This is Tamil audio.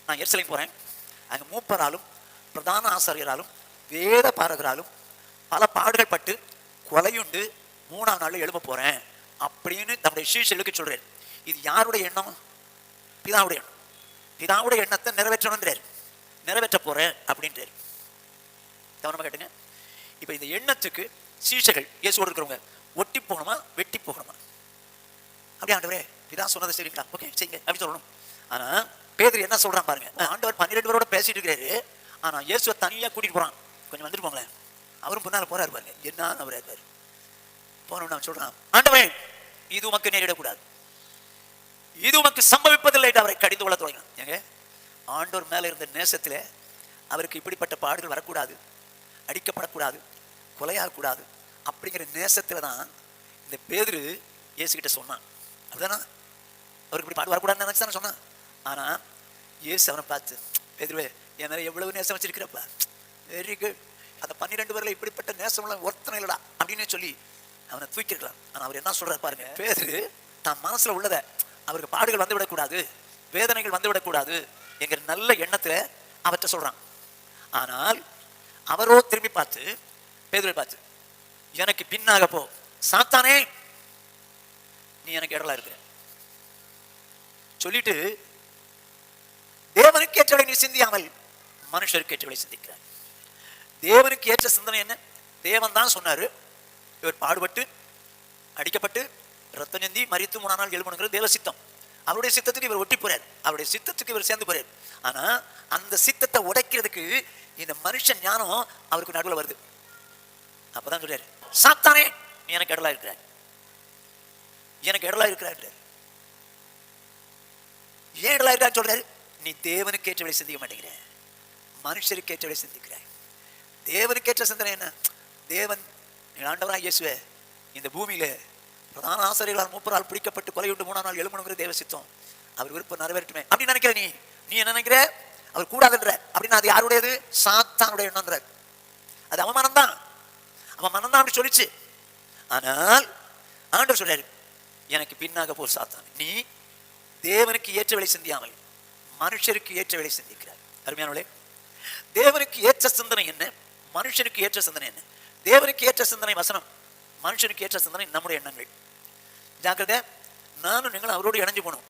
நான் எருசலேம் போறேன், அங்க மூப்பராலும் பிரதான ஆசாரியராலும் வேத பாரகராலும் பல பாடுகள் பட்டு கொலையுண்டு 3ஆம் நாள் எழுப்ப போறேன் அப்படின்னு தன்னுடைய சீஷர்களுக்கு சொல்றாரு. இது யாருடைய எண்ணம்? பிதாவுடைய எண்ணம். பிதாவுடைய எண்ணத்தை நிறைவேற்றணுன்றார், நிறைவேற்ற போறேன் அப்படின்றார். கவனமா கேட்டுங்க. இப்ப இந்த எண்ணத்துக்கு சீஷர்கள் இயேசுவோடு இருக்கிறவங்க ஒட்டி போகணுமா வெட்டி போகணுமா? அப்படியே ஆண்டவரே பிதா சொன்னதை சரிங்களா, ஓகே செய்யுங்க அப்படி சொல்லணும். ஆனா பேதுரு என்ன சொல்றான் பாருங்க, ஆண்டவர் 12 பேரோட பேசிட்டு இருக்கிறாரு, ஆனா இயேசுவை தனியா கூட்டிட்டு போறான். கொஞ்சம் வந்துட்டு போங்களேன். அவரும் பின்னால போறாரு பாருங்க, என்ன அவர் இருப்பாரு. போனோம்னு அவன் சொல்றான், ஆண்டவரே இது உமக்கு நேரிடக்கூடாது, இது உமக்கு சம்பவிப்பதில்லை என்று அவரை கடிந்து கொள்ள தொடங்கினான். ஏங்க, ஆண்டவர் மேல இருந்த நேசத்துல அவருக்கு இப்படிப்பட்ட பாடுகள் வரக்கூடாது, அடிக்கப்படக்கூடாது, கொலையாகக்கூடாது அப்படிங்கிற நேசத்துல தான் இந்த பேதுரு இயேசுகிட்ட சொன்னான். அப்படிதானா? அவருக்கு இப்படி பாடு வரக்கூடாதுன்னு நினைச்சு தானே சொன்னான். ஆனா இயேசு அவனை பார்த்து, பேதுருவே என் மேல எவ்வளவு நேசம் வச்சிருக்கிறப்ப, வெரி குட், அந்த 12 பேர்ல இப்படிப்பட்ட நேசம் ஒருத்தனை இல்லடா அப்படின்னு சொல்லி அவனை தூக்கிருக்கலாம். ஆனா அவர் என்ன சொல்றாரு பாருங்க, பேதுரு தான் மனசுல உள்ளத, அவருக்கு பாடுகள் வந்து விடக்கூடாது, வேதனைகள் வந்து விடக்கூடாது என்கிற நல்ல எண்ணத்துல அவற்றை சொல்றான். ஆனால் அவரோ திரும்பி பார்த்து பேதுருவை பார்த்து, எனக்கு பின்னாக போ சாத்தானே, நீ எனக்கு இடலா இருக்கிற சொல்லிட்டு, தேவனுக்கு ஏற்றவளை நீ சிந்தியாமல் மனுஷருக்கு ஏற்றவளை சிந்திக்கிறார். தேவனுக்கு ஏற்ற சிந்தனை என்ன? தேவன் தான் சொன்னாரு, இவர் பாடுபட்டு அடிக்கப்பட்டு ரத்தம் சிந்தி மரித்து 3ஆம் நாள் எழுமணுங்கிறது தேவ சித்தம். அவருடைய சித்தத்துக்கு இவர் ஒட்டி போறார், அவருடைய சித்தத்துக்கு இவர் சேர்ந்து போறார். ஆனா அந்த சித்தத்தை உடைக்கிறதுக்கு இந்த மனுஷன் ஞானம் அவருக்கு நடுவில் வருது. அப்பதான் சொல்றாரு, சாத்தானே நீ எனக்கு இடலா இருக்கிற, எனக்கு இடலா இருக்கிறார். ஏன் இடலா இருக்கிறான்னு சொல்றாரு, நீ தேவனுக்கு ஏற்றவளை சிந்திக்க மாட்டேங்கிற, மனுஷருக்கு ஏற்றவளை சிந்திக்கிறாய். தேவனுக்கு ஏற்ற சிந்தனை என்ன? தேவன் ஆண்டவராக இயேசுவே இந்த பூமியில பிரதான ஆசாரியர்களால் மூப்பரால் பிடிக்கப்பட்டு கொலையுண்டு 3ஆம் நாள் எழுமணுங்கிற தேவ சித்தம், அவர் விருப்பம் நிறைவேற்றுமே அப்படி நினைக்கிற. நீ என்ன நினைக்கிற? அவர் கூடாதுன்ற அப்படின்னா அது யாருடையது? சாத்தானுடைய எண்ணம்ன்ற. அது அவன் மனம்தான், அவன் மனம்தான் அப்படி சொல்லிச்சு. ஆனால் ஆண்டவர் சொல்றாரு, எனக்கு பின்னாக போ சாத்தான், நீ தேவனுக்கு ஏற்ற வேலை சிந்தியாமல் மனுஷருக்கு ஏற்ற வேலை சிந்திக்கிறார். அருமையானவர்களே, தேவனுக்கு ஏற்ற சிந்தனை என்ன, மனுஷனுக்கு ஏற்ற சிந்தனை என்ன? தேவனுக்கு ஏற்ற சிந்தனை வசனம், மனுஷனுக்கு ஏற்ற சிந்தனை நம்முடைய எண்ணங்கள். ஜாக்கிரதை, நானும் நீங்களும் அவரோடு இணைஞ்சு போகணும்.